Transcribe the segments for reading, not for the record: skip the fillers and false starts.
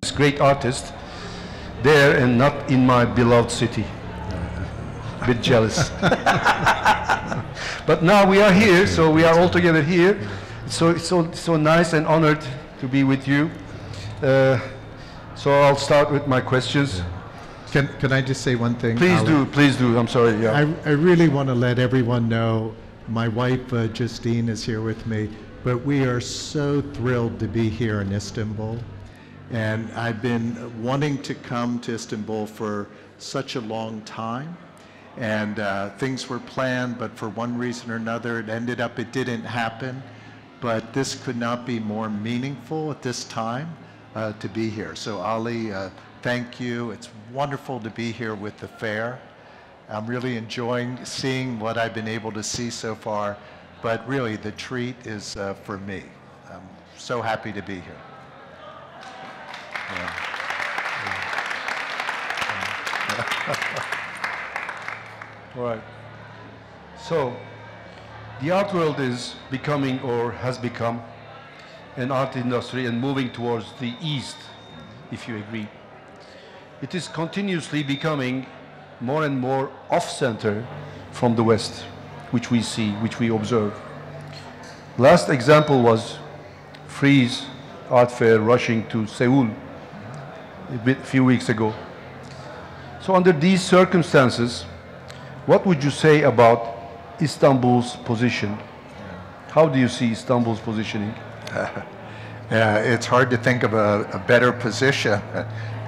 This great artist there and not in my beloved city. A bit jealous. But now we are here, so we are all together here. It's so nice and honored to be with you. So I'll start with my questions. Can I just say one thing? Please do. I'm sorry. Yeah. I really want to let everyone know my wife Justine is here with me, but we are so thrilled to be here in Istanbul. And I've been wanting to come to Istanbul for such a long time. And things were planned, but for one reason or another, it didn't happen. But this could not be more meaningful at this time to be here. So Ali, thank you. It's wonderful to be here with the fair. I'm really enjoying seeing what I've been able to see so far, but really the treat is for me. I'm so happy to be here. Yeah. All right. So, the art world is becoming, or has become, an art industry and moving towards the East, if you agree. It is continuously becoming more and more off-center from the West, which we see, which we observe. Last example was Frieze Art Fair rushing to Seoul a few weeks ago. So under these circumstances, what would you say about Istanbul's position? How do you see Istanbul's positioning? Yeah, it's hard to think of a better position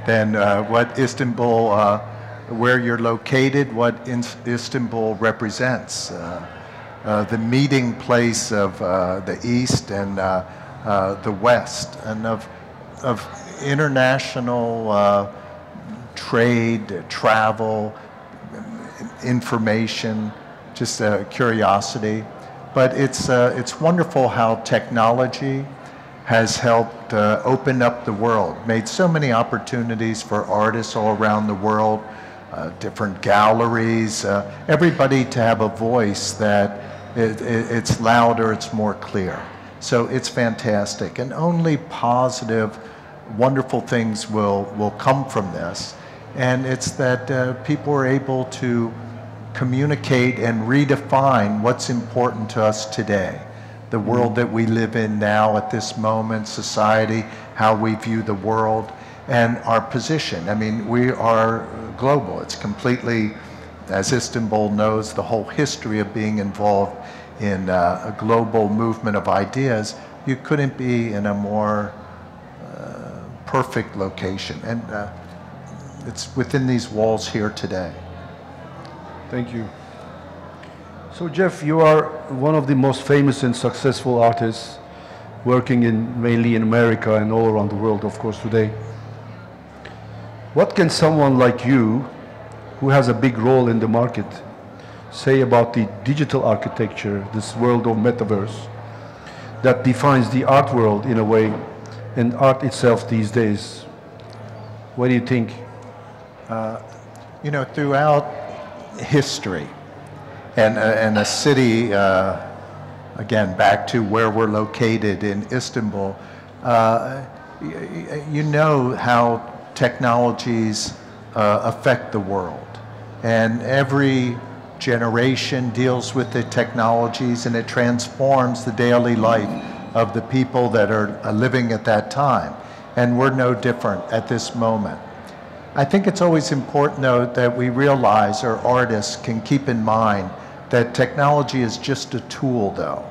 than what Istanbul, where you're located, what Istanbul represents. The meeting place of the East and the West, and of international trade, travel, information, just curiosity. But it's wonderful how technology has helped open up the world, made so many opportunities for artists all around the world, different galleries, everybody to have a voice that it's louder, it's more clear. So it's fantastic, and only positive, wonderful things will come from this. And it's that people are able to communicate and redefine what's important to us today. The world that we live in now at this moment, society, how we view the world, and our position. I mean, we are global. It's completely, as Istanbul knows, the whole history of being involved in a global movement of ideas. You couldn't be in a more perfect location. And it's within these walls here today. Thank you. So Jeff, you are one of the most famous and successful artists working mainly in America and all around the world, of course, today. What can someone like you, who has a big role in the market, say about the digital architecture, this world of metaverse, that defines the art world in a way, and art itself these days? What do you think? You know, throughout history, and a city, again, back to where we're located in Istanbul, you know how technologies affect the world. And every generation deals with the technologies, and it transforms the daily life of the people that are living at that time. And we're no different at this moment. I think it's always important, though, that we realize, or artists can keep in mind, that technology is just a tool, though,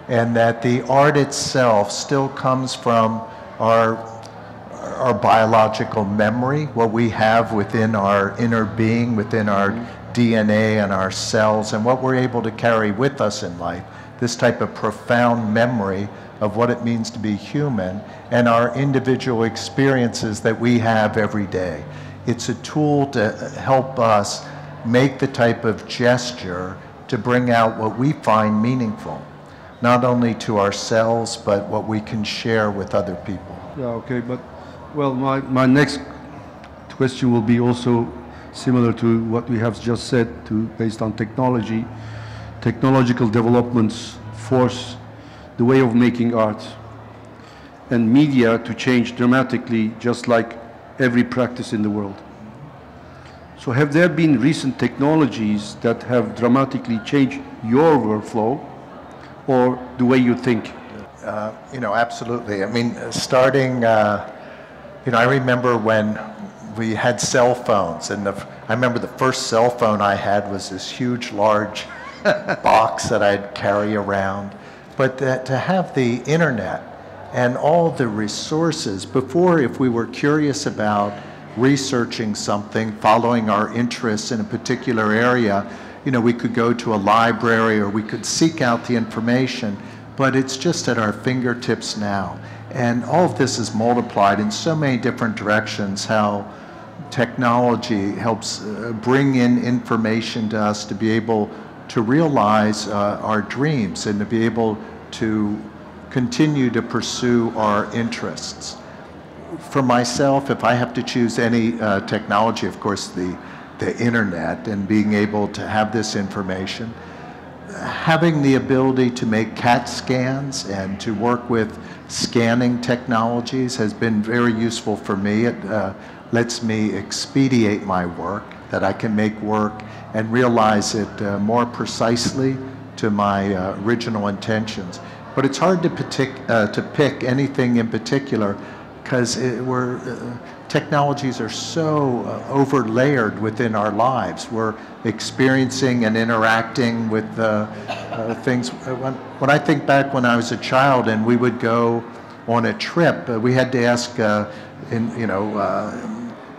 and that the art itself still comes from our biological memory, what we have within our inner being, within our DNA and our cells, and what we're able to carry with us in life, this type of profound memory of what it means to be human and our individual experiences that we have every day. It's a tool to help us make the type of gesture to bring out what we find meaningful, not only to ourselves, but what we can share with other people. Yeah, okay, but, well, my next question will be also similar to what we have just said, based on technology, technological developments force the way of making art, and media to change dramatically, just like every practice in the world. So have there been recent technologies that have dramatically changed your workflow or the way you think? Absolutely. I mean, starting, I remember when we had cell phones, and I remember the first cell phone I had was this huge, large box that I'd carry around. But to have the internet and all the resources, before, if we were curious about researching something, following our interests in a particular area, we could go to a library or we could seek out the information, but it's just at our fingertips now. And all of this is multiplied in so many different directions, how technology helps bring in information to us to be able to realize our dreams and to be able to continue to pursue our interests. For myself, if I have to choose any technology, of course, the internet and being able to have this information, having the ability to make CAT scans and to work with scanning technologies has been very useful for me. It lets me expedite my work, that I can make work and realize it more precisely to my original intentions. But it's hard to pick anything in particular, because technologies are so over-layered within our lives. We're experiencing and interacting with things. When I think back when I was a child and we would go on a trip, we had to ask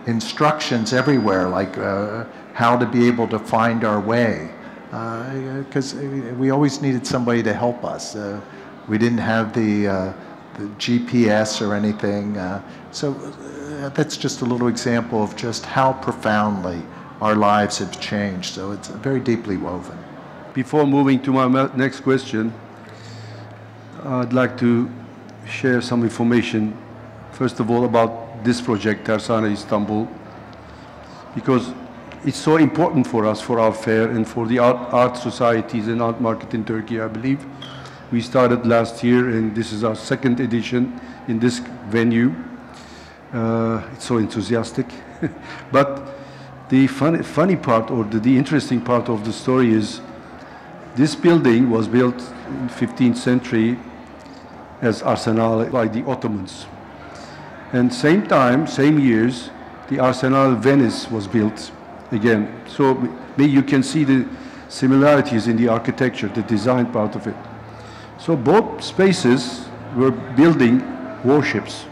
instructions everywhere, like how to be able to find our way, because we always needed somebody to help us. We didn't have the GPS or anything. So that's just a little example of just how profoundly our lives have changed. So it's very deeply woven. Before moving to my next question, I'd like to share some information, first of all, about this project, Tarzana Istanbul, because it's so important for us, for our fair, and for the art societies and art market in Turkey, I believe. We started last year, and this is our second edition in this venue. It's so enthusiastic. But the funny part, or the interesting part of the story is, this building was built in the 15th century as arsenal by the Ottomans. And same time, same years, the Arsenal Venice was built again. So maybe you can see the similarities in the architecture, the design part of it. So both spaces were building warships.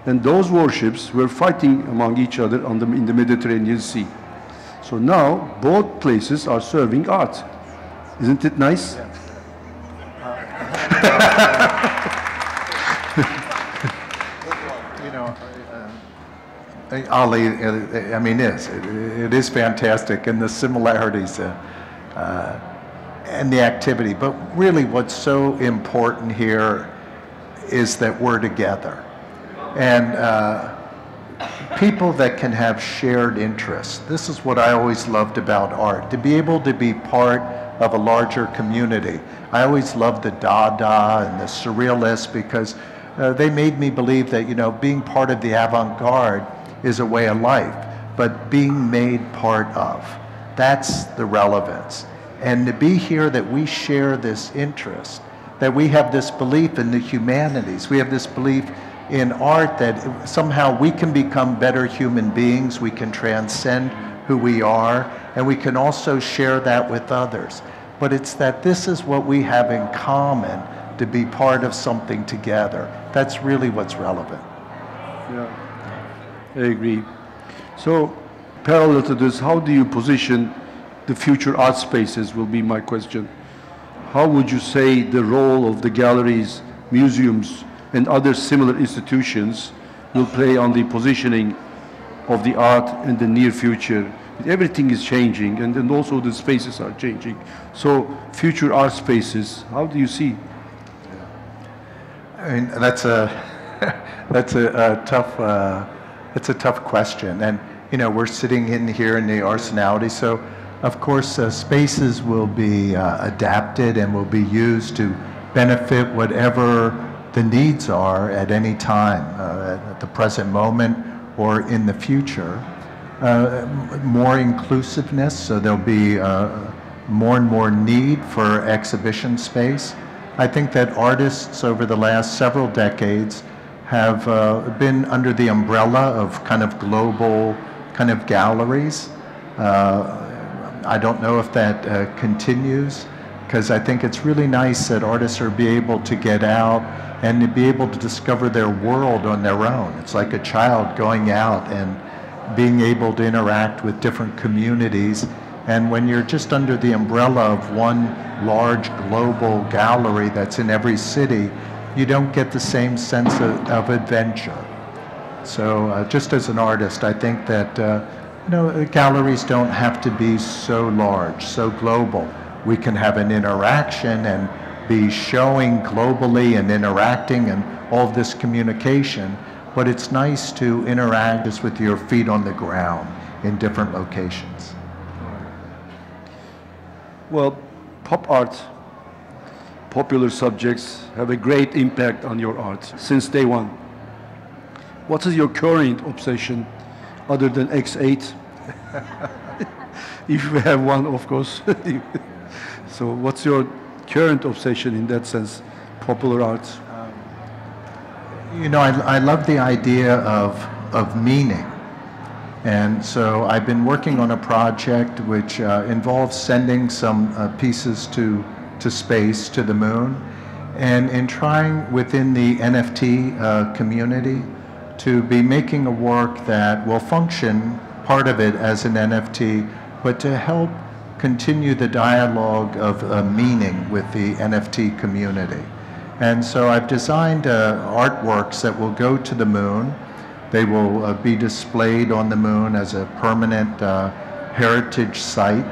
And those warships were fighting among each other in the Mediterranean Sea. So now both places are serving art. Isn't it nice? Ali, I mean, it is fantastic, and the similarities and the activity. But really what's so important here is that we're together. And people that can have shared interests. This is what I always loved about art, to be able to be part of a larger community. I always loved the Dada and the Surrealists, because they made me believe that, being part of the avant-garde is a way of life, but being made part of, that's the relevance. And to be here, that we share this interest, that we have this belief in the humanities, we have this belief in art that somehow we can become better human beings, we can transcend who we are, and we can also share that with others. But it's that this is what we have in common, to be part of something together. That's really what's relevant. Yeah, I agree. So, parallel to this, how do you position the future art spaces, will be my question. How would you say the role of the galleries, museums, and other similar institutions will play on the positioning of the art in the near future? Everything is changing, and also the spaces are changing. So, future art spaces, how do you see? I mean, that's a tough question. And we're sitting in here in the Arsenality, so Of course, spaces will be adapted and will be used to benefit whatever the needs are at any time, at the present moment or in the future. More inclusiveness, so there'll be more and more need for exhibition space. I think that artists over the last several decades have been under the umbrella of kind of global kind of galleries. I don't know if that continues, because I think it's really nice that artists are be able to get out and to be able to discover their world on their own. It's like a child going out and being able to interact with different communities. And when you're just under the umbrella of one large global gallery that's in every city, you don't get the same sense of adventure. So just as an artist, I think that galleries don't have to be so large, so global. We can have an interaction and be showing globally and interacting and all of this communication, but it's nice to interact just with your feet on the ground in different locations. Well, pop art, popular subjects have a great impact on your art since day one. What is your current obsession other than X8? If you have one, of course. So what's your current obsession in that sense, popular art? I love the idea of meaning. And so I've been working on a project which involves sending some pieces to space, to the moon, and in trying within the NFT community to be making a work that will function, part of it as an NFT, but to help continue the dialogue of meaning with the NFT community. And so I've designed artworks that will go to the moon. They will be displayed on the moon as a permanent heritage site,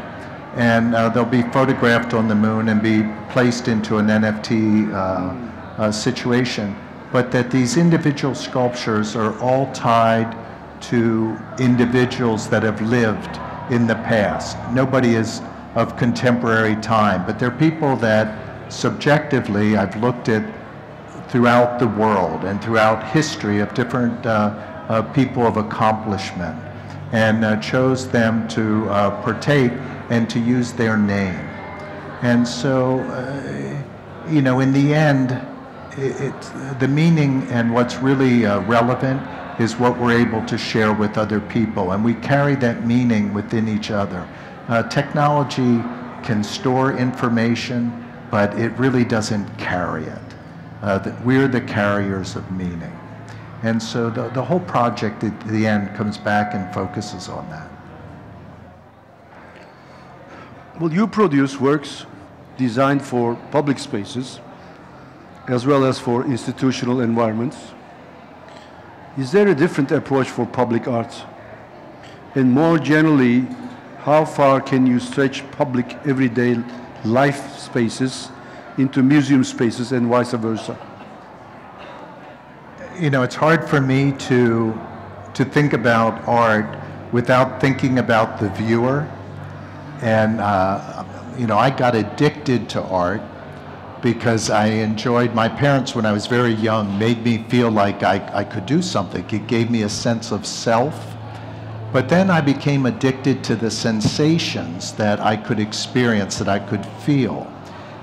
and they'll be photographed on the moon and be placed into an NFT situation. But that these individual sculptures are all tied to individuals that have lived in the past. Nobody is of contemporary time, but they're people that subjectively I've looked at throughout the world and throughout history of different people of accomplishment, and chose them to partake and to use their name. And so, in the end, the meaning and what's really relevant is what we're able to share with other people, and we carry that meaning within each other. Technology can store information, but it really doesn't carry it. We're the carriers of meaning. And so the whole project at the end comes back and focuses on that. Well, you produce works designed for public spaces as well as for institutional environments. Is there a different approach for public art? And more generally, how far can you stretch public everyday life spaces into museum spaces and vice versa? It's hard for me to think about art without thinking about the viewer. And, I got addicted to art because I enjoyed, my parents when I was very young made me feel like I could do something. It gave me a sense of self. But then I became addicted to the sensations that I could experience, that I could feel.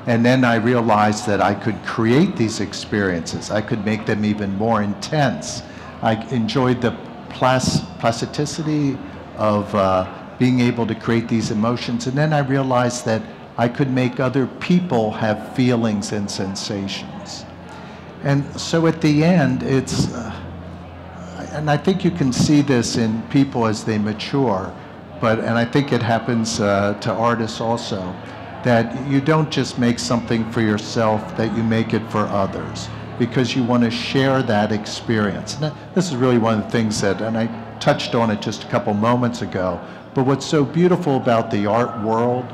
And then I realized that I could create these experiences. I could make them even more intense. I enjoyed the plasticity of being able to create these emotions. And then I realized that I could make other people have feelings and sensations. And so at the end, it's, and I think you can see this in people as they mature, and I think it happens to artists also, that you don't just make something for yourself, that you make it for others, because you want to share that experience. And this is really one of the things that, and I touched on it just a couple moments ago, but what's so beautiful about the art world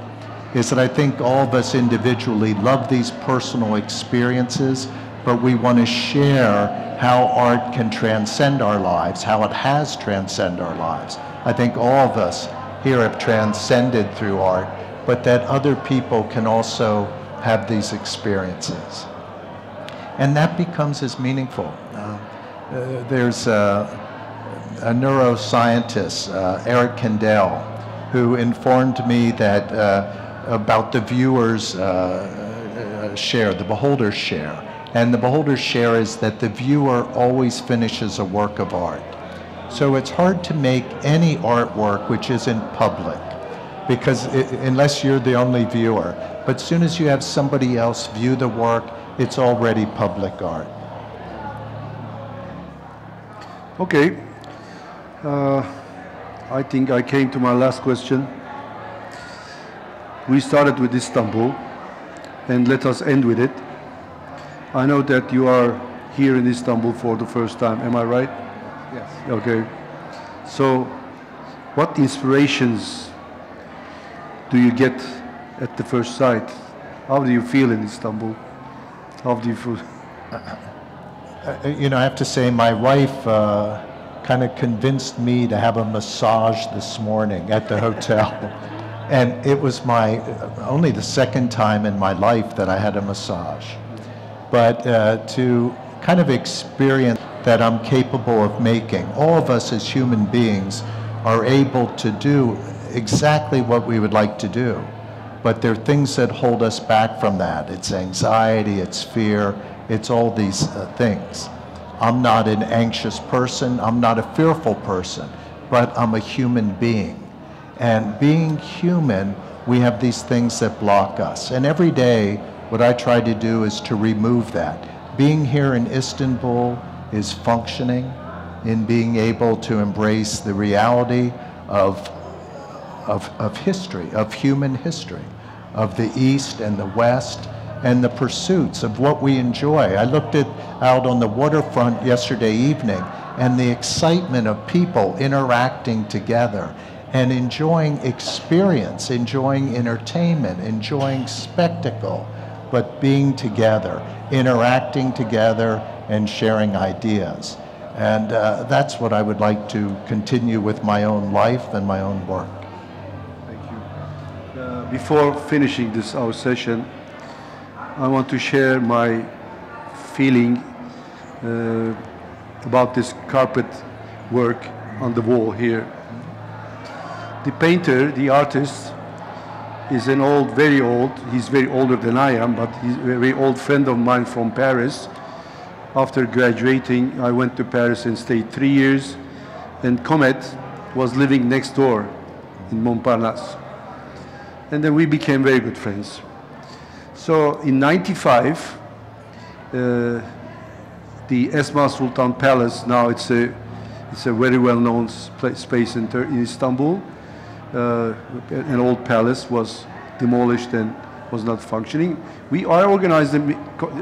is that I think all of us individually love these personal experiences, but we want to share how art can transcend our lives, how it has transcended our lives. I think all of us here have transcended through art, but that other people can also have these experiences. And that becomes as meaningful. There's a neuroscientist, Eric Kandel, who informed me that about the viewer's share, the beholder's share. And the beholder's share is that the viewer always finishes a work of art. So it's hard to make any artwork which isn't public, because unless you're the only viewer. But as soon as you have somebody else view the work, it's already public art. Okay. I think I came to my last question. We started with Istanbul, and let us end with it. I know that you are here in Istanbul for the first time, am I right? Yes. Okay. So, what inspirations do you get at the first sight? How do you feel in Istanbul? How do you feel? You know, I have to say my wife kind of convinced me to have a massage this morning at the hotel. And it was my only the second time in my life that I had a massage. But to kind of experience that I'm capable of making. All of us as human beings are able to do exactly what we would like to do. But there are things that hold us back from that. It's anxiety, it's fear, it's all these things. I'm not an anxious person, I'm not a fearful person, but I'm a human being. And being human, we have these things that block us. And every day, what I try to do is to remove that. Being here in Istanbul is functioning in being able to embrace the reality of history, of human history, of the East and the West, and the pursuits of what we enjoy. I looked out on the waterfront yesterday evening, and the excitement of people interacting together and enjoying experience, enjoying entertainment, enjoying spectacle, but being together, interacting together, and sharing ideas. And that's what I would like to continue with my own life and my own work. Thank you. Before finishing our session, I want to share my feeling about this carpet work on the wall here. The painter, the artist, is an very old, he's very older than I am, but he's a very old friend of mine from Paris. After graduating, I went to Paris and stayed 3 years, and Comet was living next door in Montparnasse. And then we became very good friends. So in '95, the Esma Sultan Palace, now it's a very well-known space in Istanbul. An old palace was demolished and was not functioning. I organized an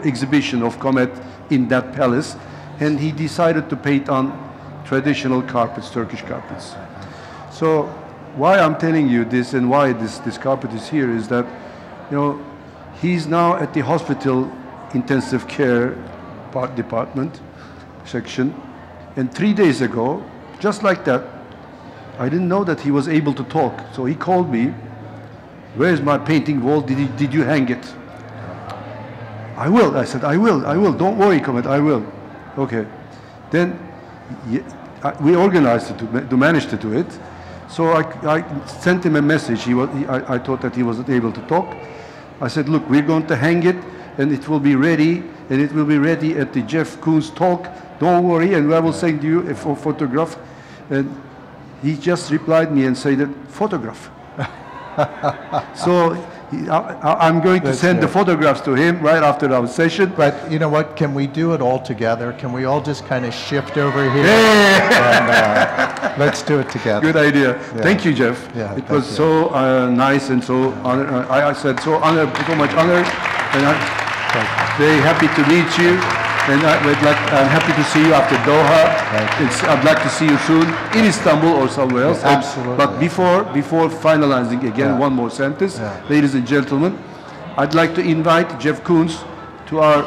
exhibition of Comet in that palace, and he decided to paint on traditional carpets, Turkish carpets. So why I'm telling you this and why this carpet is here is that, you know, he's now at the hospital intensive care department section, and 3 days ago, just like that, I didn't know that he was able to talk. So he called me, "Where's my painting wall? Did you hang it?" "I will." I said, I will. Don't worry, Comet, I will. Okay. Then we organized it to manage to do it. So I sent him a message. I thought that he wasn't able to talk. I said, "Look, we're going to hang it, and it will be ready, and it will be ready at the Jeff Koons talk. Don't worry, and I will send you a photograph." And he just replied me and said, "Photograph." So I'm going to send the photographs to him right after our session. But you know what? Can we do it all together? Can we all just kind of shift over here? And, let's do it together. Good idea. Yeah. Thank you, Jeff. Yeah, it was so nice and so honored. I said so much honored, and I'm very happy to meet you. And I'm happy to see you after Doha. I'd like to see you soon in Istanbul or somewhere else. Absolutely. But before finalizing again, one more sentence, ladies and gentlemen, I'd like to invite Jeff Koons to our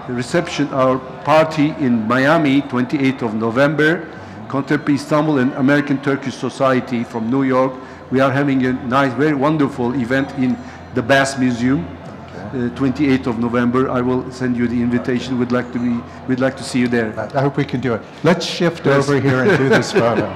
reception, our party in Miami, 28th of November. Contemporary Istanbul and American Turkish Society from New York we are having a nice, very wonderful event in the Bass Museum. 28th of November. I will send you the invitation. We'd like to see you there. I hope we can do it. Let's shift over here and do this photo.